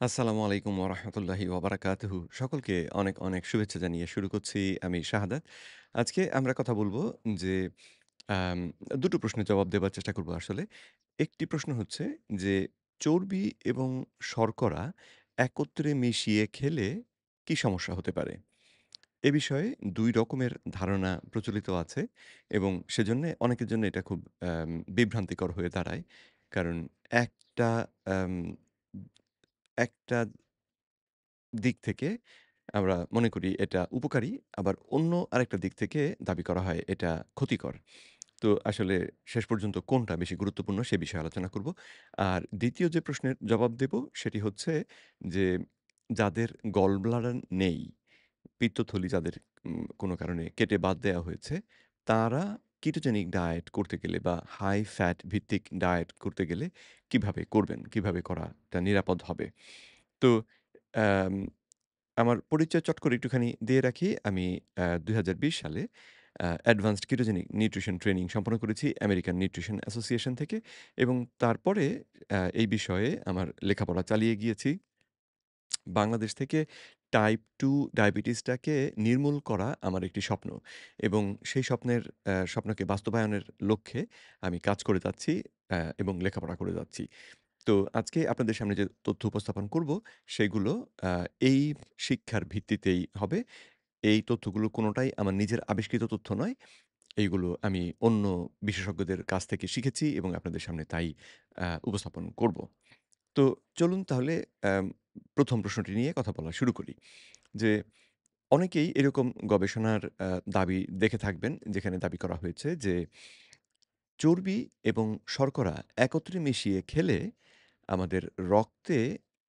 আসসালামু আলাইকুম ওরহমতুল্লাহি ওবারাকাতুহু। সকলকে অনেক, অনেক শুভেচ্ছা জানিয়ে শুরু করছি আমি শাহাদাত। আজকে আমরা কথা বলব যে আম ২ টো প্রশ্নের জবাব দেবার চেষ্টা করব আসলে। একটি প্রশ্ন হচ্ছে যে চর্বি এবং শর্করা একত্রে মিশিয়ে খেলে কি সমস্যা হতে পারে? এ বিষয়ে ২ রকমের ধারণা প্রচলিত আছে এবং সেজন্যে অনেকের জন্য এটা খুব বিভ্রান্তিকর হয়ে দাঁড়ায়। কারণ একটা আম একটা দিক থেকে আমরা মনে করি এটা উপকারী, আবার অন্য আরেকটা দিক থেকে দাবি করা হয় এটা ক্ষতিকর। তো আসলে শেষ পর্যন্ত কোনটা বেশি গুরুত্বপূর্ণ সে বিষয়ে আলোচনা করব। আর ২য় যে প্রশ্নের জবাব দেব সেটি হচ্ছে যে যাদের গল ব্লাডার নেই, পিত্তথলি যাদের কোনো কারণে কেটে বাদ দেয়া হয়েছে, তারা কেটোজেনিক ডায়েট করতে গেলে বা হাই ফ্যাট ভিত্তিক ডায়েট করতে গেলে কিভাবে করবেন? কিভাবে করাটা নিরাপদ হবে? তো অ্যাম আমার পরিচয় চট করে একটুখানি দিয়ে রাখি। আমি ২০২০ সালে অ্যাডভান্সড কিটোজেনিক নিউট্রিশন ট্রেনিং সম্পন্ন করেছি আমেরিকান নিউট্রিশন অ্যাসোসিয়েশন থেকে এবং তারপরে এই বিষয়ে আমার লেখাপড়া চালিয়ে গিয়েছি। বাংলাদেশ থেকে টাইপ 2 ডায়াবেটিসটাকে নির্মূল করা আমার একটি স্বপ্ন এবং সেই স্বপ্নকে বাস্তবায়নের লক্ষ্যে আমি কাজ করে যাচ্ছি এবং লেখাপড়া করে যাচ্ছি। তো আজকে আপনাদের সামনে যে তথ্য উপস্থাপন করব, সেগুলো আ এই শিক্ষার ভিত্তিতেই হবে। এই তথ্যগুলো কোনটাই আমার নিজের আবিষ্কৃত তথ্য নয়। এইগুলো আমি অন্য বিশেষজ্ঞদের কাছ থেকে শিখেছি এবং আপনাদের সামনে তাই উপস্থাপন করব। তো চলুন তাহলে অ্যাম ১ম প্রশ্নটি নিয়ে কথা বলা শুরু করি। যে অনেকেই এরকম গবেষণার দাবি দেখে থাকবেন, যেখানে দাবি করা হয়েছে যে চর্বি এবং শর্করা একত্রে মিশিয়ে খেলে আমাদের রক্তে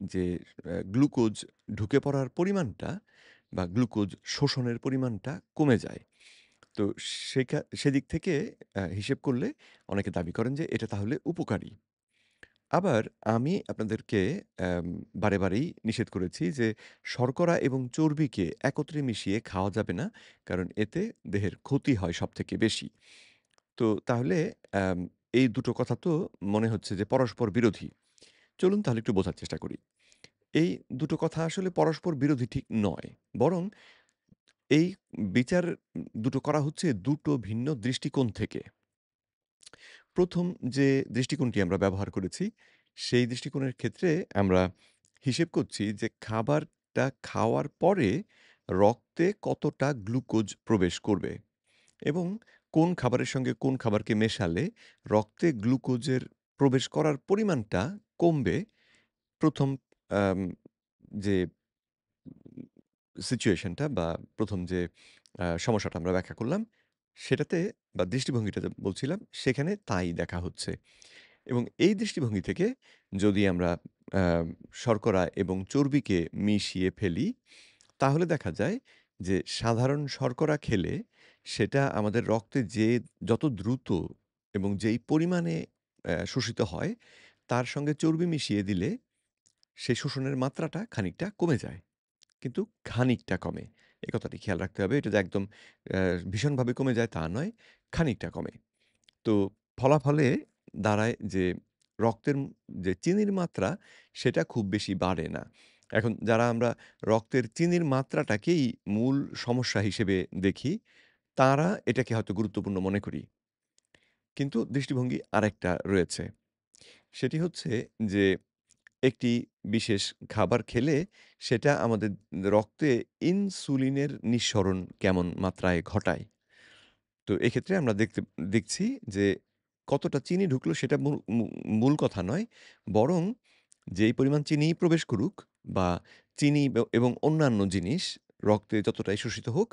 যে গ্লুকোজ ঢুকে পড়ার পরিমাণটা বা গ্লুকোজ শোষণের পরিমাণটা কমে যায়। তো সেদিক থেকে হিসেব করলে অনেকে দাবি করেন যে এটা তাহলে উপকারী। আবার আমি আপনাদেরকে অ্যাম বারেই নিষেধ করেছি যে শর্করা এবং চর্বিকে একত্রে মিশিয়ে খাওয়া যাবে না। কারণ এতে দেহের ক্ষতি হয় সবথেকে বেশি। তো তাহলে অ্যাম এই দুটো কথা তো মনে হচ্ছে যে পরস্পর বিরোধী। চলুন তাহলে একটু বোঝার চেষ্টা করি। এই দুটো কথা আসলে পরস্পর বিরোধী ঠিক নয়। বরং এই বিচার দুটো করা হচ্ছে দুটো ভিন্ন দৃষ্টিকোণ থেকে। ১ম যে দৃষ্টিকোণটি আমরা ব্যবহার করেছি, সেই দৃষ্টিকোণের ক্ষেত্রে আমরা হিসেব করছি যে খাবারটা খাওয়ার পরে রক্তে কতটা গ্লুকোজ প্রবেশ করবে এবং কোন খাবারের সঙ্গে কোন খাবারকে মেশালে রক্তে গ্লুকোজের প্রবেশ করার পরিমাণটা কমবে। ১ম আম যে সিচুয়েশনটা বা ১ম যে সমস্যাটা আমরা ব্যাখ্যা করলাম, সেটাতে বা দৃষ্টিভঙ্গিটা যে বলছিলাম, সেখানে তাই দেখা হচ্ছে। এবং এই দৃষ্টিভঙ্গি থেকে যদি আমরা আ শর্করা এবং চর্বিকে মিশিয়ে ফেলি, তাহলে দেখা যায় যে সাধারণ শর্করা খেলে সেটা আমাদের রক্তে যত দ্রুত এবং যেই পরিমাণে শোষিত হয়, তার সঙ্গে চর্বি মিশিয়ে দিলে সেই শোষণের মাত্রাটা খানিকটা কমে যায়। কিন্তু খানিকটা কমে। এ কথাটি খেয়াল রাখতে হবে। এটা যে একদম অ্যা ভীষণভাবে কমে যায় তা নয়, খানিকটা কমে। তো ফলাফলে দাঁড়ায় যে রক্তের যে চিনির মাত্রা সেটা খুব বেশি বাড়ে না। এখন যারা আমরা রক্তের চিনির মাত্রাটাকেই মূল সমস্যা হিসেবে দেখি, তারা এটাকে হয়তো গুরুত্বপূর্ণ মনে করি। কিন্তু দৃষ্টিভঙ্গি আরেকটা রয়েছে। সেটি হচ্ছে যে একটি বিশেষ খাবার খেলে সেটা আমাদের রক্তে ইনসুলিনের নিঃসরণ কেমন মাত্রায় ঘটায়। তো এক্ষেত্রে আমরা দেখছি যে কতটা চিনি ঢুকলো সেটা মূল কথা নয়। বরং যেই পরিমাণ চিনিই প্রবেশ করুক বা চিনি এবং অন্যান্য জিনিস রক্তে যতটাই শোষিত হোক,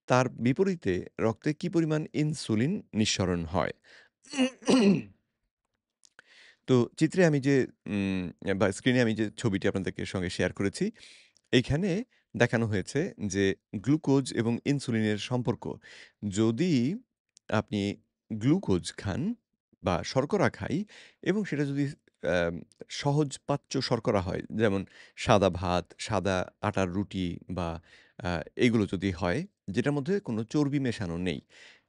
তার বিপরীতে রক্তে কি পরিমাণ ইনসুলিন নিঃসরণ হয়। তো চিত্রে আমি যে উম বা স্ক্রিনে আমি যে ছবিটি আপনাদেরকে সঙ্গে শেয়ার করেছি, এইখানে দেখানো হয়েছে যে গ্লুকোজ এবং ইনসুলিনের সম্পর্ক। যদি আপনি গ্লুকোজ খান বা শর্করা খাই এবং সেটা যদি অ্যাম সহজপাচ্য শর্করা হয়, যেমন সাদা ভাত, সাদা আটার রুটি বা আ এগুলো যদি হয়, যেটার মধ্যে কোনো চর্বি মেশানো নেই।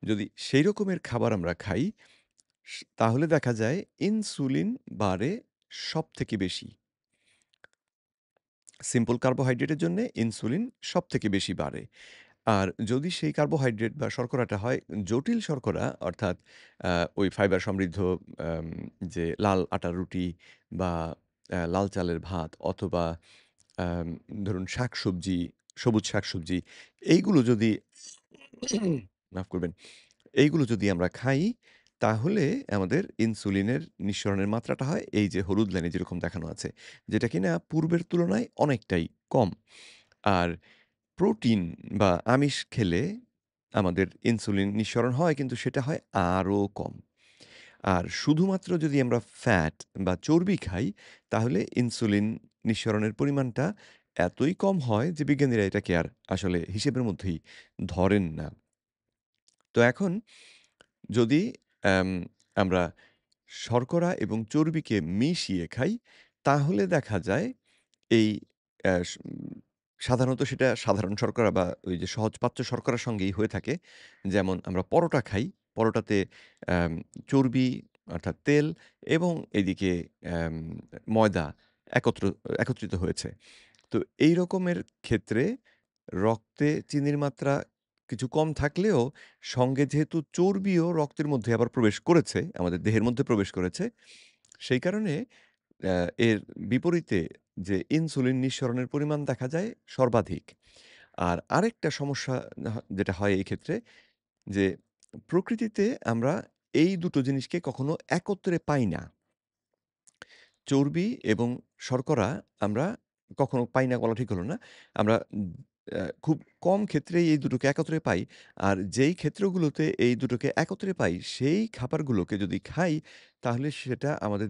যদি সেই রকমের খাবার আমরা খাই তাহলে দেখা যায় ইনসুলিন বাড়ে সবথেকে বেশি। সিম্পল কার্বোহাইড্রেটের জন্যে ইনসুলিন সবথেকে বেশি বাড়ে। আর যদি সেই কার্বোহাইড্রেট বা শর্করাটা হয় জটিল শর্করা অর্থাৎ আ ওই ফাইবার সমৃদ্ধ আম যে লাল আটার রুটি বা লাল চালের ভাত অথবা আম ধরুন শাকসবজি, সবুজ শাকসবজি এইগুলো যদি মাফ করবেন। এইগুলো যদি আমরা খাই, তাহলে আমাদের ইনসুলিনের নিঃসরণের মাত্রাটা হয় এই যে হলুদ লাইনে যেরকম দেখানো আছে। যেটা কিনা পূর্বের তুলনায় অনেকটাই কম। আর প্রোটিন বা আমিষ খেলে আমাদের ইনসুলিন নিঃসরণ হয় কিন্তু সেটা হয় আরও কম। আর শুধুমাত্র যদি আমরা ফ্যাট বা চর্বি খাই, তাহলে ইনসুলিন নিঃসরণের পরিমাণটা এতই কম হয় যে বিজ্ঞানীরা এটাকে আর আসলে হিসেবের মধ্যেই ধরেন না। তো এখন যদি অ্যাম আমরা শর্করা এবং চর্বিকে মিশিয়ে খাই, তাহলে দেখা যায় এই অ্যা স সাধারণত সেটা সাধারণ শর্করা বা ওই যে সহজপাচ্য শর্করার সঙ্গেই হয়ে থাকে। যেমন আমরা পরোটা খাই। পরোটাতে অ্যাম চর্বি অর্থাৎ তেল এবং এদিকে অ্যাম ময়দা একত্র একত্রিত হয়েছে। তো এই রকমের ক্ষেত্রে রক্তে চিনির মাত্রা কিছু কম থাকলেও সঙ্গে যেহেতু চর্বিও রক্তের মধ্যে আবার প্রবেশ করেছে, আমাদের দেহের মধ্যে প্রবেশ করেছে, সেই কারণে অ্যা এর বিপরীতে যে ইনসুলিন নিঃসরণের পরিমাণ দেখা যায় সর্বাধিক। আর আরেকটা সমস্যা যেটা হয় এই ক্ষেত্রে যে প্রকৃতিতে আমরা এই দুটো জিনিসকে কখনো একত্রে পাই না। চর্বি এবং শর্করা আমরা কখনো পাই না বলা ঠিক হলো না। আমরা খুব কম ক্ষেত্রেই এই দুটোকে একত্রে পাই। আর যেই ক্ষেত্রগুলোতে এই দুটোকে একত্রে পাই, সেই খাবারগুলোকে যদি খাই, তাহলে সেটা আমাদের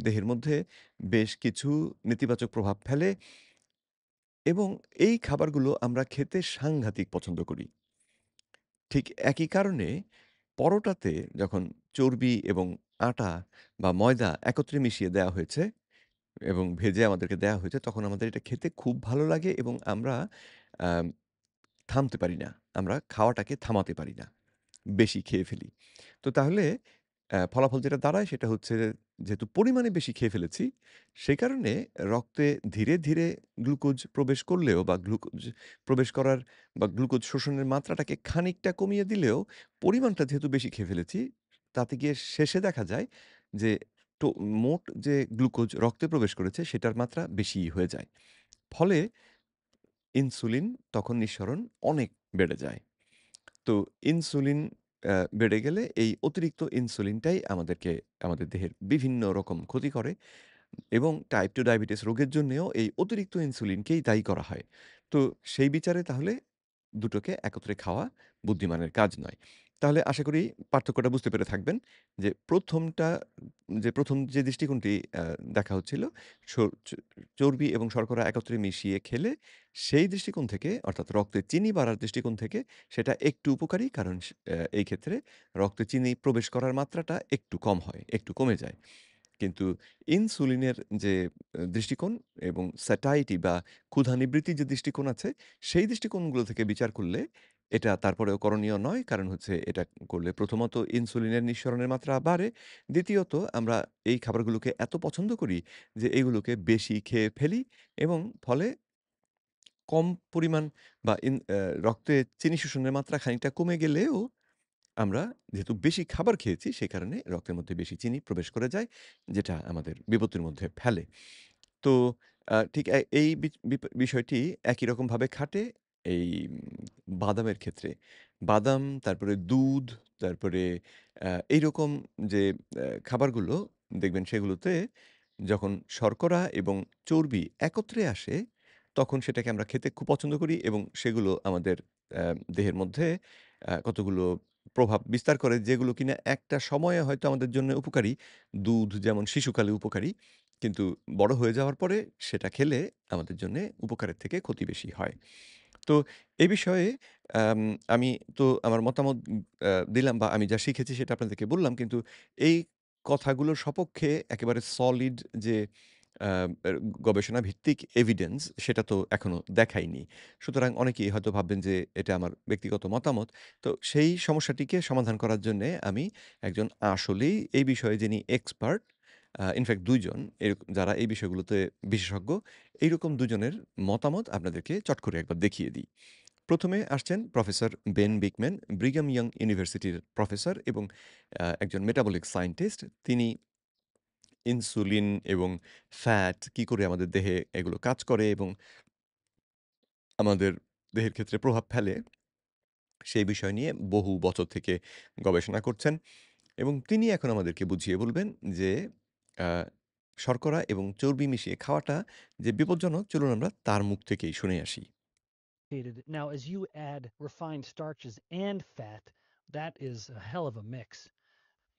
দেহের মধ্যে বেশ কিছু নেতিবাচক প্রভাব ফেলে এবং এই খাবারগুলো আমরা খেতে সাংঘাতিক পছন্দ করি। ঠিক একই কারণে পরোটাতে যখন চর্বি এবং আটা বা ময়দা একত্রে মিশিয়ে দেওয়া হয়েছে এবং ভেজে আমাদেরকে দেয়া হয়েছে, তখন আমাদের এটা খেতে খুব ভালো লাগে এবং আমরা আম থামতে পারি না। আমরা খাওয়াটাকে থামাতে পারি না। বেশি খেয়ে ফেলি। তো তাহলে ফলাফল যেটা দাঁড়ায় সেটা হচ্ছে যেহেতু পরিমাণে বেশি খেয়ে ফেলেছি, সে কারণে রক্তে ধীরে, ধীরে গ্লুকোজ প্রবেশ করলেও বা গ্লুকোজ প্রবেশ করার বা গ্লুকোজ শোষণের মাত্রাটাকে খানিকটা কমিয়ে দিলেও পরিমাণটা যেহেতু বেশি খেয়ে ফেলেছি, তাতে গিয়ে শেষে দেখা যায় যে টো মোট যে গ্লুকোজ রক্তে প্রবেশ করেছে সেটার মাত্রা বেশিই হয়ে যায়। ফলে ইনসুলিন তখন নিঃসরণ অনেক বেড়ে যায়। তো ইনসুলিন বেড়ে গেলে এই অতিরিক্ত ইনসুলিনটাই আমাদেরকে আমাদের দেহের বিভিন্ন রকম ক্ষতি করে এবং টাইপ 2 ডায়াবেটিস রোগের জন্যেও এই অতিরিক্ত ইনসুলিনকেই দায়ী করা হয়। তো সেই বিচারে তাহলে দুটোকে একত্রে খাওয়া বুদ্ধিমানের কাজ নয়। তাহলে আশা করি পার্থক্যটা বুঝতে পেরে থাকবেন যে ১ম যে দৃষ্টিকোণটি দেখা হচ্ছিল স চ চর্বি এবং শর্করা একত্রে মিশিয়ে খেলে সেই দৃষ্টিকোণ থেকে অর্থাৎ রক্তে চিনি বাড়ার দৃষ্টিকোণ থেকে সেটা একটু উপকারী কারণ এই ক্ষেত্রে রক্তে চিনি প্রবেশ করার মাত্রাটা একটু কম হয়, একটু কমে যায়। কিন্তু ইনসুলিনের যে দৃষ্টিকোণ এবং স্যাটাইটি বা ক্ষুধা নিবৃত্তির যে দৃষ্টিকোণ আছে, সেই দৃষ্টিকোণগুলো থেকে বিচার করলে এটা তারপরেও করণীয় নয়। কারণ হচ্ছে এটা করলে প্রথমত ইনসুলিনের নিঃসরণের মাত্রা বাড়ে। দ্বিতীয়ত আমরা এই খাবারগুলোকে এত পছন্দ করি যে এগুলোকে বেশি খেয়ে ফেলি এবং ফলে কম পরিমাণ বা রক্তে চিনি শোষণের মাত্রা খানিকটা কমে গেলেও আমরা যেহেতু বেশি খাবার খেয়েছি, সে কারণে রক্তের মধ্যে বেশি চিনি প্রবেশ করে যায়, যেটা আমাদের বিপত্তির মধ্যে ফেলে। তো ঠিক এই বিষয়টি একই রকমভাবে খাটে এই বাদামের ক্ষেত্রে। বাদাম, তারপরে দুধ, তারপরে এইরকম যে খাবারগুলো দেখবেন সেগুলোতে যখন শর্করা এবং চর্বি একত্রে আসে, তখন সেটাকে আমরা খেতে খুব পছন্দ করি এবং সেগুলো আমাদের দেহের মধ্যে কতগুলো প্রভাব বিস্তার করে যেগুলো কিনা একটা সময়ে হয়তো আমাদের জন্য উপকারী। দুধ যেমন শিশুকালে উপকারী। কিন্তু বড় হয়ে যাওয়ার পরে সেটা খেলে আমাদের জন্যে উপকারের থেকে ক্ষতি বেশি হয়। তো এ বিষয়ে আম আমি তো আমার মতামত দিলাম বা আমি যা শিখেছি সেটা আপনাদেরকে বললাম। কিন্তু এই কথাগুলোর সপক্ষে একেবারে সলিড যে আ এর গবেষণা ভিত্তিক এভিডেন্স সেটা তো এখনো দেখাইনি। সুতরাং অনেকেই হয়তো ভাববেন যে এটা আমার ব্যক্তিগত মতামত। তো সেই সমস্যাটিকে সমাধান করার জন্যে আমি একজন আসলেই এই বিষয়ে যিনি এক্সপার্ট ইনফেক্ট ২ জন যারা এই বিষয়গুলোতে বিশেষজ্ঞ, এইরকম ২ জনের মতামত আপনাদেরকে চট করে একবার দেখিয়ে দিই। ১ম এ আসছেন প্রফেসর বেন বিকম্যান, ব্রিঘাম ইয়ং ইউনিভার্সিটির প্রফেসর এবং একজন মেটাবলিক সায়েন্টিস্ট। তিনি ইনসুলিন এবং ফ্যাট কি করে আমাদের দেহে এগুলো কাজ করে এবং আমাদের দেহের ক্ষেত্রে প্রভাব ফেলে, সেই বিষয় নিয়ে বহু বছর থেকে গবেষণা করছেন এবং তিনি এখন আমাদেরকে বুঝিয়ে বলবেন যে আ শর্করা এবং চর্বি মিশিয়ে খাওয়াটা যে বিপজ্জনক, চলুন আমরা তার মুখ থেকেই শুনে আসি। Now, as you add refined starches and fat, that is a hell of a mix.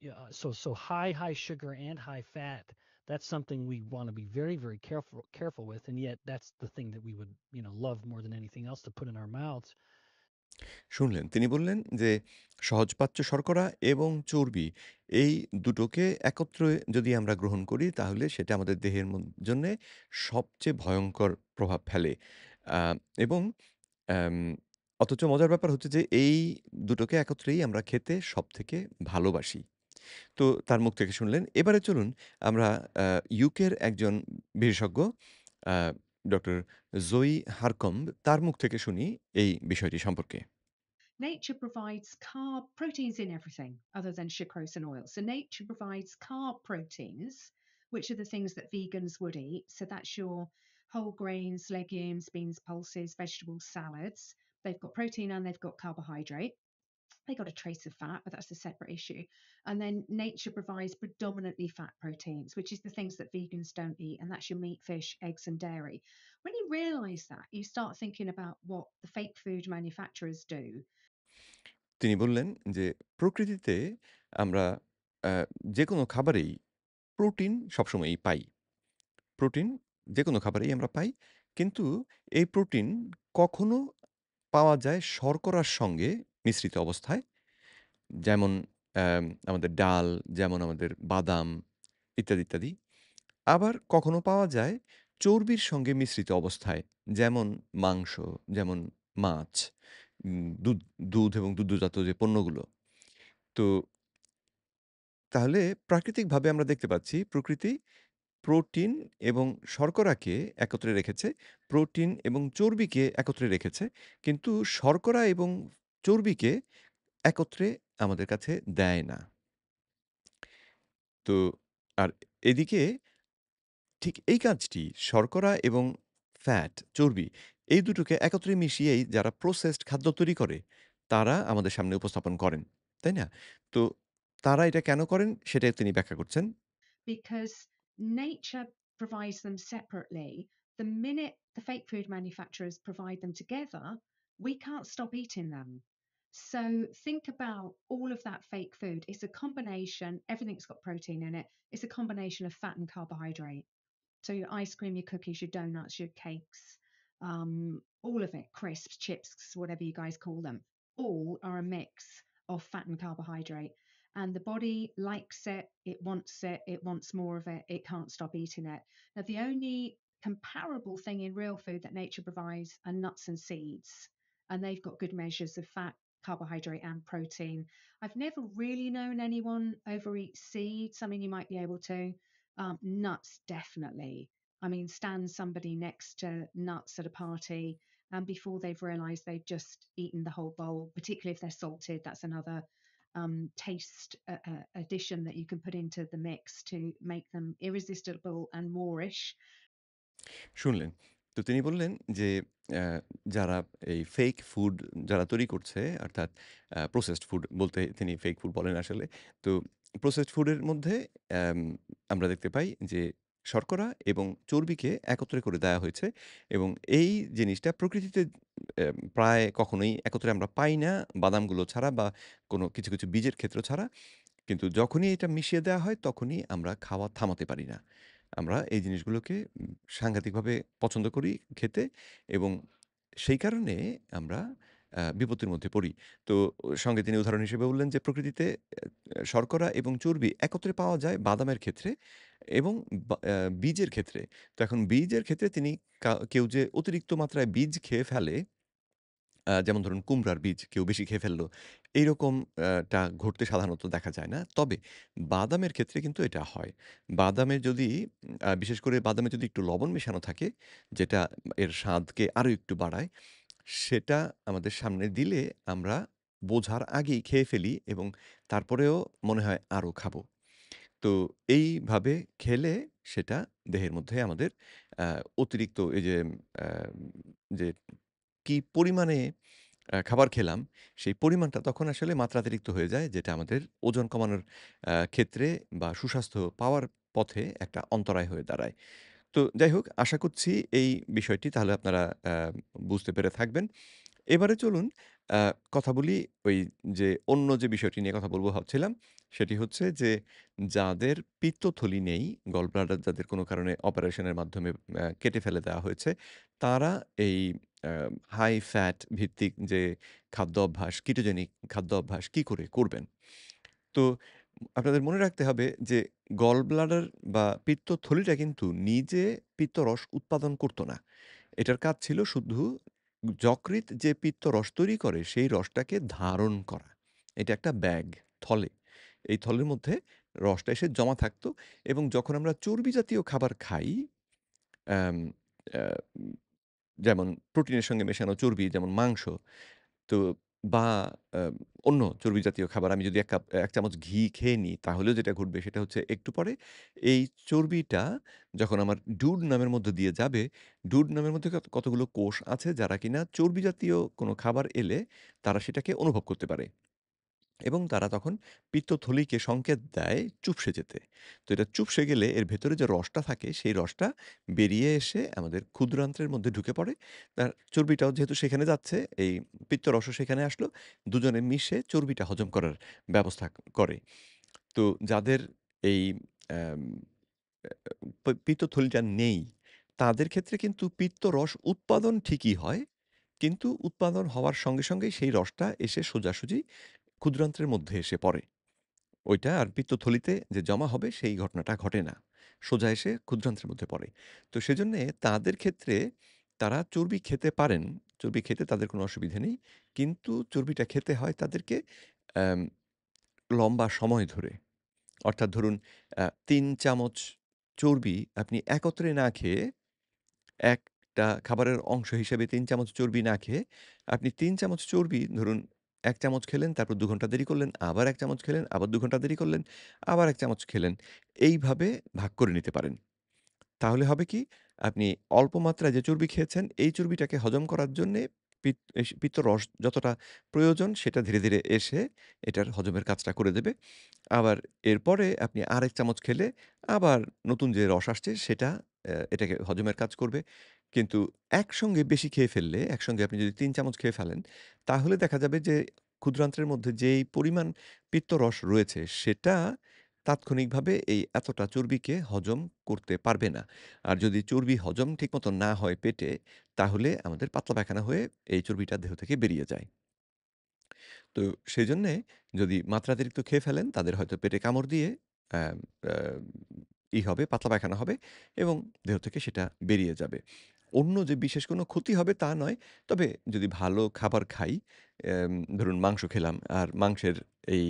Yeah, so high sugar and high fat. That's something we want to be very careful with, and yet that's the thing that we would love more than anything else to put in our mouths. শুনলেন, তিনি বললেন যে সহজপাচ্য শর্করা এবং চর্বি এই দুটোকে একত্রে যদি আমরা গ্রহণ করি তাহলে সেটা আমাদের দেহের জন্যে সবচেয়ে ভয়ংকর প্রভাব ফেলে। আ এবং অ্যাম অথচ মজার ব্যাপার হচ্ছে যে এই দুটোকে একত্রেই আমরা খেতে সবথেকে ভালোবাসি। তো তার মুখ থেকে শুনলেন। এবারে চলুন আমরা আ ইউকের একজন বিশেষজ্ঞ আ ডক্টর জোয়ি হারকম্ব তার মুখ থেকে শুনি এই বিষয়টি সম্পর্কে। Nature provides carb proteins in everything other than sucrose and oil. So nature provides carb proteins, which are the things that vegans would eat. So that's your whole grains, legumes, beans, pulses, vegetables, salads. They've got protein and they've got carbohydrate. They got a trace of fat, but that's a separate issue. And then nature provides predominantly fat proteins, which is the things that vegans don't eat, and that's your meat, fish, eggs, and dairy. When you realize that, you start thinking about what the fake food manufacturers do. তিনি বললেন যে, "প্রকৃতিতে আমরা আ যেকোনো খাবারেই protein সবসময়ই পাই। Protein যেকোনো খাবারেই আমরা পাই। কিন্তু এই প্রোটিন কখনো পাওয়া যায় শর্করার সঙ্গে মিশ্রিত অবস্থায়। যেমন আমাদের ডাল, যেমন আমাদের বাদাম ইত্যাদি, ইত্যাদি। আবার কখনো পাওয়া যায় চর্বির সঙ্গে মিশ্রিত অবস্থায়। যেমন মাংস, যেমন মাছ, দুধ এবং দুগ্ধজাত যে পণ্যগুলো। তো তাহলে প্রাকৃতিকভাবে আমরা দেখতে পাচ্ছি প্রকৃতি প্রোটিন এবং শর্করাকে একত্রে রেখেছে, প্রোটিন এবং চর্বিকে একত্রে রেখেছে। কিন্তু শর্করা এবং চর্বিকে একত্রে আমাদের কাছে দেয় না। তো আর এদিকে ঠিক এই কাজটি শর্করা এবং ফ্যাট, চর্বি এই দুটোকে একত্রে মিশিয়েই যারা প্রসেসড খাদ্য তৈরি করে, তারা আমাদের সামনে উপস্থাপন করেন। তাই না? তো তারা এটা কেন করেন সেটাই তিনি ব্যাখ্যা করছেন। Because nature provides them separately. The minute the fake food manufacturers provide them together, we can't stop eating them. So think about all of that fake food. It's a combination, everything's got protein in it. It's a combination of fat and carbohydrate. So your ice cream, your cookies, your donuts, your cakes, all of it, crisps, chips, whatever you guys call them, all are a mix of fat and carbohydrate. And the body likes it wants more of it, it can't stop eating it. Now, the only comparable thing in real food that nature provides are nuts and seeds, and they've got good measures of fat, carbohydrate, and protein. I've never really known anyone overeat seeds. I mean, you might be able to. Nuts, definitely. I mean, stand somebody next to nuts at a party, and before they've realised they've just eaten the whole bowl, particularly if they're salted, that's another taste addition that you can put into the mix to make them irresistible and moreish. শুনলেন। তো তিনি বললেন যে, অ্যা যারা এই fake food যারা তৈরি করছে অর্থাৎ প্রসেসড ফুড বলতে তিনি ফেক ফুড বলেন আসলে। তো প্রসেসড ফুডের মধ্যে অ্যাম আমরা দেখতে পাই যে শর্করা এবং চর্বিকে একত্রে করে দেয়া হয়েছে এবং এই জিনিসটা প্রকৃতিতে প্রায় কখনোই একত্রে আমরা পাই না বাদামগুলো ছাড়া বা কোনো কিছু বীজের ক্ষেত্র ছাড়া। কিন্তু যখনই এটা মিশিয়ে দেওয়া হয়, তখনই আমরা খাওয়া থামাতে পারি না। আমরা এই জিনিসগুলোকে সাংঘাতিকভাবে পছন্দ করি খেতে এবং সেই কারণে আমরা বিপত্তির মধ্যে পড়ি। তো সঙ্গে তিনি উদাহরণ হিসেবে বললেন যে, প্রকৃতিতে শর্করা এবং চর্বি একত্রে পাওয়া যায় বাদামের ক্ষেত্রে এবং বা বীজের ক্ষেত্রে। তো এখন বীজের ক্ষেত্রে তিনি কেউ যে অতিরিক্ত মাত্রায় বীজ খেয়ে ফেলে যেমন ধরুন কুমড়ার বীজ কেউ বেশি খেয়ে ফেলল। এইরকম টা ঘটতে সাধারণত দেখা যায় না। তবে বাদামের ক্ষেত্রে কিন্তু এটা হয়। বাদামে যদি বিশেষ করে বাদামে যদি একটু লবণ মেশানো থাকে, যেটা এর স্বাদকে আরো একটু বাড়ায়, সেটা আমাদের সামনে দিলে আমরা বোঝার আগেই খেয়ে ফেলি এবং তারপরেও মনে হয় আরো খাবো। তো এইভাবে খেলে সেটা দেহের মধ্যে আমাদের আ অতিরিক্ত এই যে যে কি পরিমাণে খাবার খেলাম, সেই পরিমাণটা তখন আসলে মাত্রাতিরিক্ত হয়ে যায়, যেটা আমাদের ওজন কমানোর ক্ষেত্রে বা সুস্বাস্থ্য পাওয়ার পথে একটা অন্তরায় হয়ে দাঁড়ায়। তো যাই হোক, আশা করছি এই বিষয়টি তাহলে আপনারা বুঝতে পেরে থাকবেন। এবারে চলুন আ কথা বলি ওই যে অন্য যে বিষয়টি নিয়ে কথা বলব ভাবছিলাম, সেটি হচ্ছে যে যাদের পিত্তথলি নেই, গল ব্লাডার যাদের কোনো কারণে অপারেশনের মাধ্যমে কেটে ফেলে দেওয়া হয়েছে, তারা এই আ হাই ফ্যাট ভিত্তিক যে খাদ্য অভ্যাস, কিটোজেনিক খাদ্য অভ্যাস কি করে করবেন? তো আপনাদের মনে রাখতে হবে যে গল ব্লাডার বা পিত্তথলিটা কিন্তু নিজে পিত্তরস উৎপাদন করত না। এটার কাজ ছিল শুধু যকৃৎ যে পিত্তরস তৈরি করে সেই রসটাকে ধারণ করা। এটা একটা ব্যাগ, থলে। এই থলের মধ্যে রসটা এসে জমা থাকতো এবং যখন আমরা চর্বি জাতীয় খাবার খাই, অ্যাম অ্যা যেমন প্রোটিনের সঙ্গে মেশানো চর্বি যেমন মাংস, তো বা আ অন্য চর্বি জাতীয় খাবার আমি যদি ১ চামচ ঘি খেয়ে নিই, তাহলেও যেটা ঘটবে সেটা হচ্ছে একটু পরে এই চর্বিটা যখন আমার ডুড নামের মধ্য দিয়ে যাবে, ডুড নামের মধ্যে কতগুলো কোষ আছে যারা কিনা চর্বি জাতীয় কোনো খাবার এলে তারা সেটাকে অনুভব করতে পারে। এবং তারা তখন পিত্তথলিকে সংকেত দেয় চুপসে যেতে। তো এটা চুপসে গেলে এর ভেতরে যে রসটা থাকে সেই রসটা বেরিয়ে এসে আমাদের ক্ষুদ্রান্ত্রের মধ্যে ঢুকে পড়ে। তার চর্বিটাও যেহেতু সেখানে যাচ্ছে, এই পিত্তরসও সেখানে আসলো। দুজনে মিশে চর্বিটা হজম করার ব্যবস্থা করে। তো যাদের এই অ্যাম পিত্তথলিটা নেই, তাদের ক্ষেত্রে কিন্তু পিত্তরস উৎপাদন ঠিকই হয়। কিন্তু উৎপাদন হওয়ার সঙ্গে, সঙ্গেই সেই রসটা এসে সোজাসুজি ক্ষুদ্রান্ত্রের মধ্যে এসে পড়ে। ওইটা আর পিত্তথলিতে যে জমা হবে সেই ঘটনাটা ঘটে না। সোজা এসে ক্ষুদ্রান্ত্রের মধ্যে পড়ে। তো সেজন্যে তাদের ক্ষেত্রে তারা চর্বি খেতে পারেন। চর্বি খেতে তাদের কোনো অসুবিধে নেই। কিন্তু চর্বিটা খেতে হয় তাদেরকে অ্যাম লম্বা সময় ধরে। অর্থাৎ ধরুন ৩ চামচ চর্বি আপনি একত্রে না খেয়ে একটা খাবারের অংশ হিসেবে ৩ চামচ চর্বি না খেয়ে আপনি ৩ চামচ চর্বি ধরুন ১ চামচ খেলেন, তারপর ২ ঘন্টা দেরি করলেন, আবার ১ চামচ খেলেন, আবার ২ ঘন্টা দেরি করলেন, আবার ১ চামচ খেলেন। এইভাবে ভাগ করে নিতে পারেন। তাহলে হবে কি? আপনি অল্প মাত্রায় যে চর্বি খেয়েছেন, এই চর্বিটাকে হজম করার জন্যে পিত্তরস যতটা প্রয়োজন সেটা ধীরে, ধীরে এসে এটার হজমের কাজটা করে দেবে। আবার এরপরে আপনি আরেক চামচ খেলে আবার নতুন যে রস আসছে সেটা এটাকে হজমের কাজ করবে। কিন্তু একসঙ্গে বেশি খেয়ে ফেললে, একসঙ্গে আপনি যদি ৩ চামচ খেয়ে ফেলেন, তাহলে দেখা যাবে যে ক্ষুদ্রান্ত্রের মধ্যে যেই পরিমাণ পিত্তরস রয়েছে সেটা তাৎক্ষণিকভাবে এই এতটা চর্বিকে হজম করতে পারবে না। আর যদি চর্বি হজম ঠিকমতো না হয় পেটে, তাহলে আমাদের পাতলা পায়খানা হয়ে এই চর্বিটা দেহ থেকে বেরিয়ে যায়। তো সেজন্যে যদি মাত্রাতিরিক্ত খেয়ে ফেলেন, তাদের হয়তো পেটে কামড় দিয়ে অ্যাম আ হবে, পাতলা পায়খানা হবে এবং দেহ থেকে সেটা বেরিয়ে যাবে। অন্য যে বিশেষ কোনো ক্ষতি হবে তা নয়। তবে যদি ভালো খাবার খাই, ধরুন মাংস খেলাম আর মাংসের এই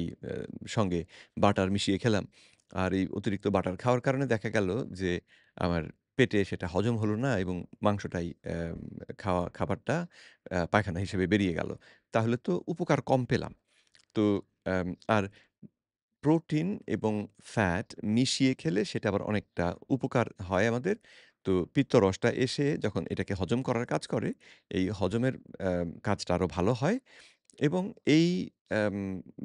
সঙ্গে বাটার মিশিয়ে খেলাম। আর এই অতিরিক্ত বাটার খাওয়ার কারণে দেখা গেল যে আমার পেটে সেটা হজম হলো না এবং মাংসটাই খাবারটা পায়খানা হিসেবে বেরিয়ে গেল। তাহলে তো উপকার কম পেলাম। তো অ্যাম আর প্রোটিন এবং ফ্যাট মিশিয়ে খেলে সেটা আবার অনেকটা উপকার হয় আমাদের। তো পিত্তরসটা এসে যখন এটাকে হজম করার কাজ করে, এই হজমের কাজটা আরো ভালো হয় এবং এই অ্যাম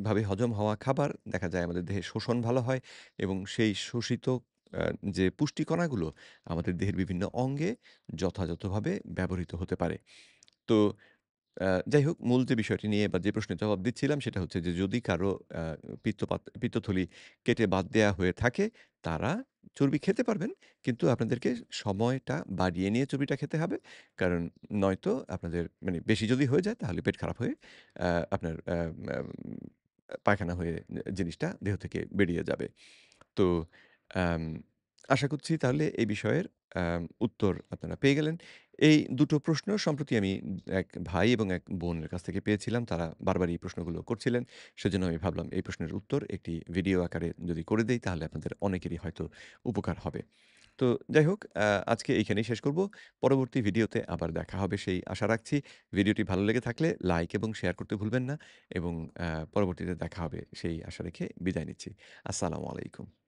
ভাবে হজম হওয়া খাবার দেখা যায় আমাদের দেহে শোষণ ভালো হয় এবং সেই শোষিত আ যে পুষ্টিকণাগুলো আমাদের দেহের বিভিন্ন অঙ্গে যথাযথভাবে ব্যবহৃত হতে পারে। তো যাই হোক, মূল যে বিষয়টি নিয়ে বা যে প্রশ্নের জবাব দিচ্ছিলাম সেটা হচ্ছে যে যদি কারো আ পিত্তথলি কেটে বাদ দেয়া হয়ে থাকে, তারা চর্বি খেতে পারবেন। কিন্তু আপনাদেরকে সময়টা বাড়িয়ে নিয়ে চর্বিটা খেতে হবে। কারণ নয়তো আপনাদের মানে বেশি যদি হয়ে যায় তাহলে পেট খারাপ হয়ে আপনার ম্যাম পায়খানা হয়ে জিনিসটা দেহ থেকে বেরিয়ে যাবে। তো আম আশা করছি তাহলে এই বিষয়ের উত্তর আপনারা পেয়ে গেলেন। এই দুটো প্রশ্ন সম্প্রতি আমি এক ভাই এবং এক বোনের কাছ থেকে পেয়েছিলাম। তারা বারবার এই প্রশ্নগুলো করছিলেন। সেজন্য আমি ভাবলাম এই প্রশ্নের উত্তর একটি ভিডিও আকারে যদি করে দেই তাহলে আপনাদের অনেকেরই হয়তো উপকার হবে। তো যাই হোক আজকে এইখানেই শেষ করব। পরবর্তী ভিডিওতে আবার দেখা হবে সেই আশা রাখছি। ভিডিওটি ভালো লেগে থাকলে লাইক এবং শেয়ার করতে ভুলবেন না এবং পরবর্তীতে দেখা হবে সেই আশা রেখে বিদায় নিচ্ছি। আসসালামু আলাইকুম।